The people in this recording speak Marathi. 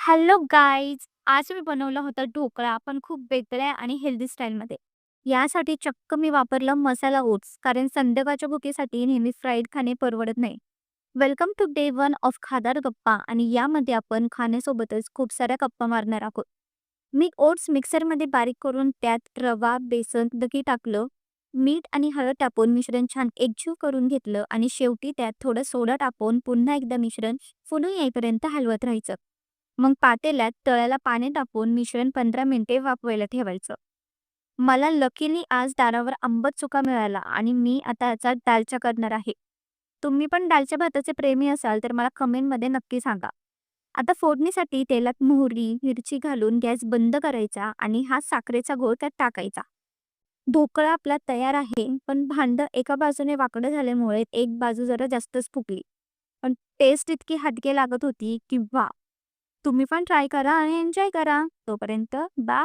हॅलो गाईज, आज मी बनवला होता ढोकळा, पण खूप वेगळ्या आणि हेल्दी स्टाईलमध्ये. यासाठी चक्क मी वापरलं मसाला ओट्स, कारण संध्याकाळच्या भुकेसाठी नेहमी फ्राईड खाणे परवडत नाही. Welcome to day one of खादार गप्पा, आणि यामध्ये आपण खाण्यासोबतच खूप साऱ्या गप्पा मारणार आहोत. मी ओट्स मिक्सरमध्ये बारीक करून त्यात रवा, बेसन, दही टाकलं, मीठ आणि हळद टाकून मिश्रण छान एकजीव करून घेतलं आणि शेवटी त्यात थोडं सोडा टाकून पुन्हा एकदा मिश्रण फुलून येईपर्यंत हलवत राहायचं. मग पातेल्यात तळ्याला पाणी टाकून मिश्रण 15 मिनिटे वाफवायला ठेवायचं. मला लकीली आज दारावर आंबट चुका मिळाला आणि मी आता याचा दालचा करणार आहे. तुम्ही पण दालच्या भाताचे प्रेमी असाल तर मला कमेंटमध्ये नक्की सांगा. आता फोडणीसाठी तेलात मोहरी, मिरची घालून गॅस बंद करायचा आणि हा साखरेचा गोळ त्यात टाकायचा. ढोकळा आपला तयार आहे, पण भांडं एका बाजूने वाकडं झाल्यामुळे एक बाजू जरा जास्तच फुगली. पण टेस्ट इतकी हटके लागत होती की वाह! तुम्ही पण ट्राय करा आणि एन्जॉय करा. तोपर्यंत बाय.